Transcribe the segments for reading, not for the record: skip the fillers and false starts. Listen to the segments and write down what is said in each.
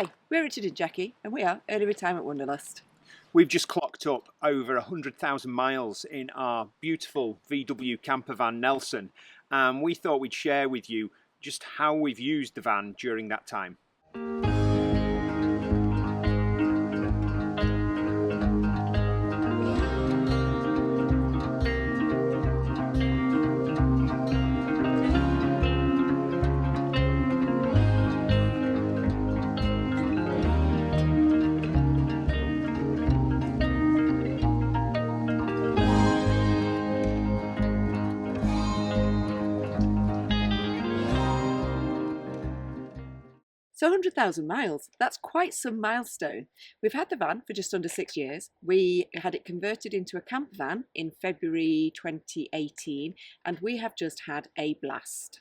Hi, we're Richard and Jackie, and we are Early Retirement Wanderlust. We've just clocked up over 100,000 miles in our beautiful VW campervan Nelson, and we thought we'd share with you just how we've used the van during that time. So 100,000 miles, that's quite some milestone. We've had the van for just under 6 years. We had it converted into a campervan in February 2018, and we have just had a blast.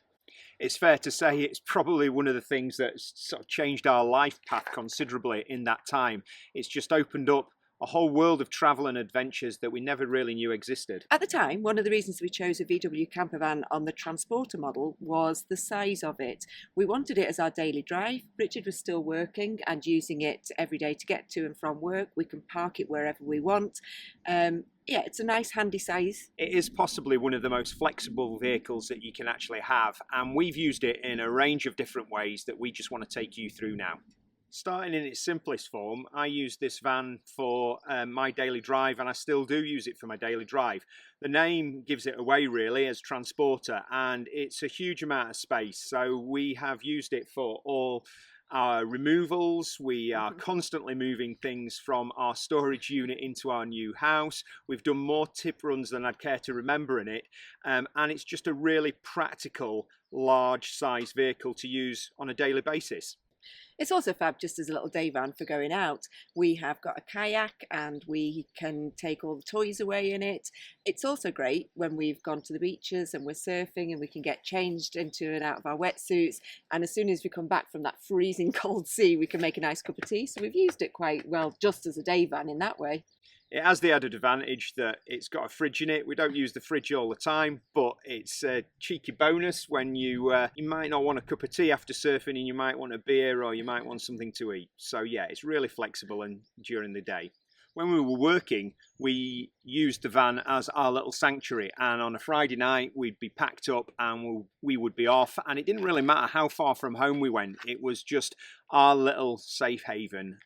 It's fair to say it's probably one of the things that's sort of changed our life path considerably in that time. It's just opened up a whole world of travel and adventures that we never really knew existed. At the time, one of the reasons we chose a VW campervan on the transporter model was the size of it. We wanted it as our daily drive. Richard was still working and using it every day to get to and from work. We can park it wherever we want. Yeah, it's a nice handy size. It is possibly one of the most flexible vehicles that you can actually have, and we've used it in a range of different ways that we just want to take you through now. Starting in its simplest form, I use this van for my daily drive, and I still do use it for my daily drive. The name gives it away really as transporter, and it's a huge amount of space, so we have used it for all our removals. We are constantly moving things from our storage unit into our new house. We've done more tip runs than I'd care to remember in it, and it's just a really practical large size vehicle to use on a daily basis. It's also fab just as a little day van for going out. We have got a kayak and we can take all the toys away in it. It's also great when we've gone to the beaches and we're surfing and we can get changed into and out of our wetsuits. And as soon as we come back from that freezing cold sea, we can make a nice cup of tea. So we've used it quite well just as a day van in that way. It has the added advantage that it's got a fridge in it. We don't use the fridge all the time, but it's a cheeky bonus when you might not want a cup of tea after surfing and you might want a beer or you might want something to eat. So yeah, it's really flexible and during the day. When we were working, we used the van as our little sanctuary, and on a Friday night we'd be packed up and we would be off, and it didn't really matter how far from home we went. It was just our little safe haven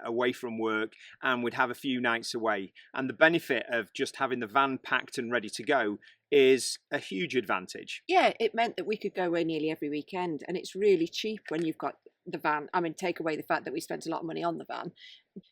away from work, and we'd have a few nights away. And the benefit of just having the van packed and ready to go is a huge advantage. Yeah, it meant that we could go away nearly every weekend, and it's really cheap when you've got the van. I mean, take away the fact that we spent a lot of money on the van,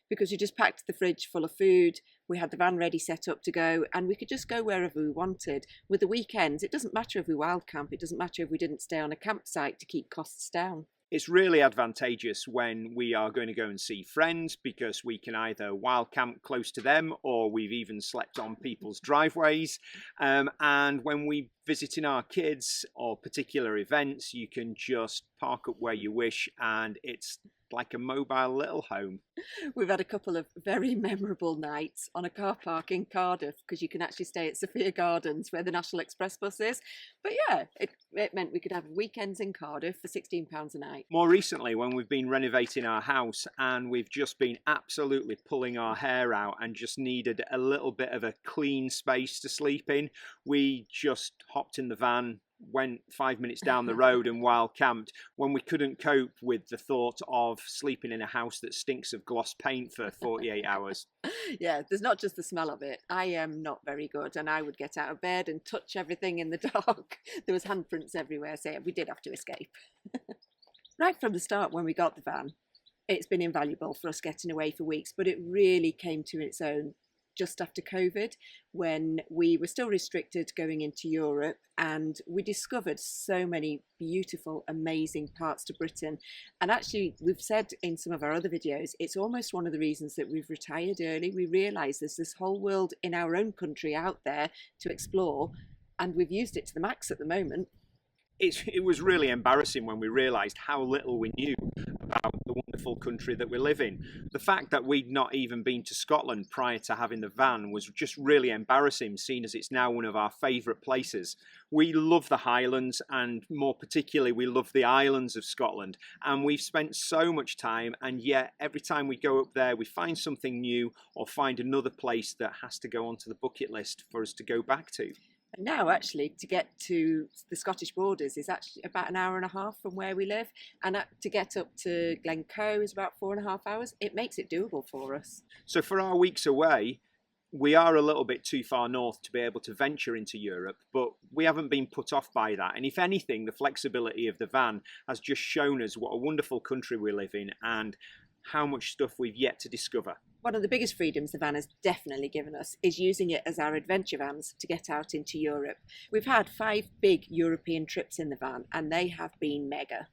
because we just packed the fridge full of food, we had the van ready set up to go, and we could just go wherever we wanted. With the weekends, it doesn't matter if we wild camp, it doesn't matter if we didn't stay on a campsite to keep costs down. It's really advantageous when we are going to go and see friends, because we can either wild camp close to them or we've even slept on people's driveways. And when we visiting our kids or particular events, you can just park up where you wish, and it's like a mobile little home. We've had a couple of very memorable nights on a car park in Cardiff, because you can actually stay at Sophia Gardens where the National Express bus is. But yeah, it meant we could have weekends in Cardiff for £16 a night. More recently, when we've been renovating our house and we've just been absolutely pulling our hair out and just needed a little bit of a clean space to sleep in, we just hopped in the van, went 5 minutes down the road and wild camped when we couldn't cope with the thought of sleeping in a house that stinks of gloss paint for 48 hours. Yeah, there's not just the smell of it. I am not very good, and I would get out of bed and touch everything in the dark. There was handprints everywhere, so we did have to escape. Right from the start when we got the van, it's been invaluable for us getting away for weeks, but it really came to its own just after COVID, when we were still restricted going into Europe, and we discovered so many beautiful, amazing parts to Britain. And actually, we've said in some of our other videos, it's almost one of the reasons that we've retired early. We realise there's this whole world in our own country out there to explore, and we've used it to the max at the moment. It was really embarrassing when we realised how little we knew about the wonderful wonderful country that we live in. The fact that we'd not even been to Scotland prior to having the van was just really embarrassing, seeing as it's now one of our favourite places. We love the Highlands, and more particularly we love the islands of Scotland, and we've spent so much time, and yet every time we go up there we find something new or find another place that has to go onto the bucket list for us to go back to. And now actually to get to the Scottish borders is actually about an hour and a half from where we live, and to get up to Glencoe is about 4.5 hours. It makes it doable for us. So for our weeks away, we are a little bit too far north to be able to venture into Europe, but we haven't been put off by that. And if anything, the flexibility of the van has just shown us what a wonderful country we live in and how much stuff we've yet to discover. One of the biggest freedoms the van has definitely given us is using it as our adventure vans to get out into Europe. We've had 5 big European trips in the van, and they have been mega.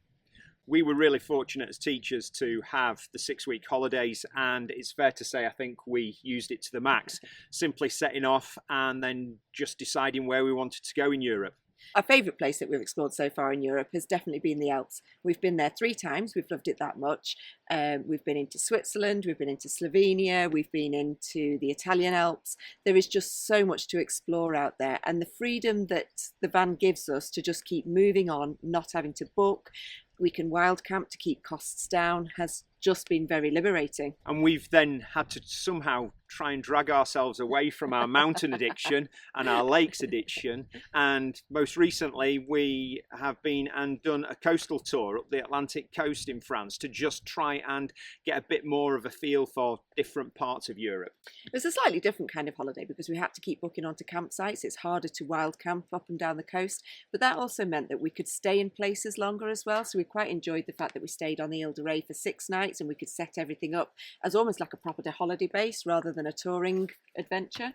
We were really fortunate as teachers to have the 6-week holidays, and it's fair to say I think we used it to the max, simply setting off and then just deciding where we wanted to go in Europe. Our favourite place that we've explored so far in Europe has definitely been the Alps. We've been there 3 times, we've loved it that much. We've been into Switzerland, we've been into Slovenia, we've been into the Italian Alps. There is just so much to explore out there, and the freedom that the van gives us to just keep moving on, not having to book, we can wild camp to keep costs down, has just been very liberating. And we've then had to somehow try and drag ourselves away from our mountain addiction and our lakes addiction, and most recently we have been and done a coastal tour up the Atlantic coast in France to just try and get a bit more of a feel for different parts of Europe. It was a slightly different kind of holiday because we had to keep booking onto campsites. It's harder to wild camp up and down the coast, but that also meant that we could stay in places longer as well. So we quite enjoyed the fact that we stayed on the Ile de Ré for 6 nights, and we could set everything up as almost like a proper holiday base rather than a touring adventure.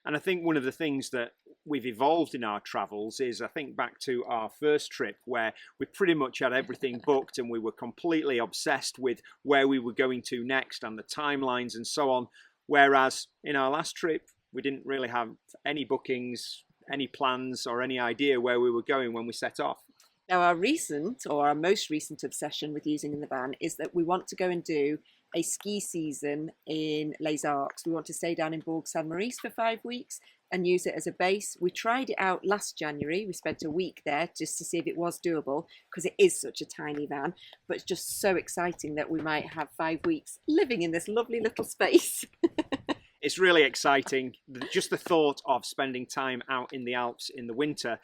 And I think one of the things that we've evolved in our travels is, I think back to our first trip where we pretty much had everything booked and we were completely obsessed with where we were going to next and the timelines and so on. Whereas in our last trip, we didn't really have any bookings, any plans or any idea where we were going when we set off. Now our most recent obsession with using in the van is that we want to go and do a ski season in Les Arcs. We want to stay down in Bourg Saint-Maurice for 5 weeks and use it as a base. We tried it out last January. We spent a week there just to see if it was doable because it is such a tiny van, but it's just so exciting that we might have 5 weeks living in this lovely little space. It's really exciting. Just the thought of spending time out in the Alps in the winter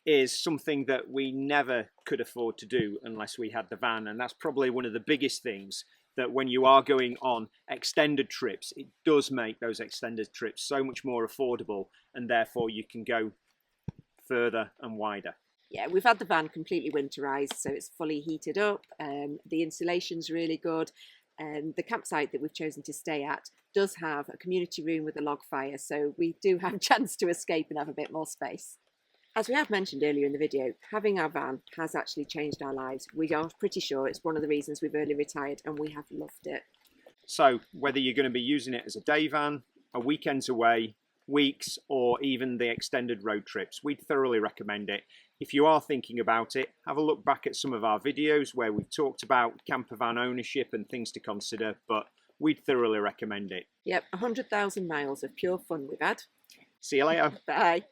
is something that we never could afford to do unless we had the van, and that's probably one of the biggest things, that when you are going on extended trips, it does make those extended trips so much more affordable, and therefore you can go further and wider. Yeah, we've had the van completely winterized, so it's fully heated up. The insulation's really good. The campsite that we've chosen to stay at does have a community room with a log fire, so we do have a chance to escape and have a bit more space. As we have mentioned earlier in the video, having our van has actually changed our lives. We are pretty sure it's one of the reasons we've early retired, and we have loved it. So whether you're going to be using it as a day van, a weekends away, weeks, or even the extended road trips, we'd thoroughly recommend it. If you are thinking about it, have a look back at some of our videos where we've talked about campervan ownership and things to consider, but we'd thoroughly recommend it. Yep, 100,000 miles of pure fun we've had. See you later. Bye.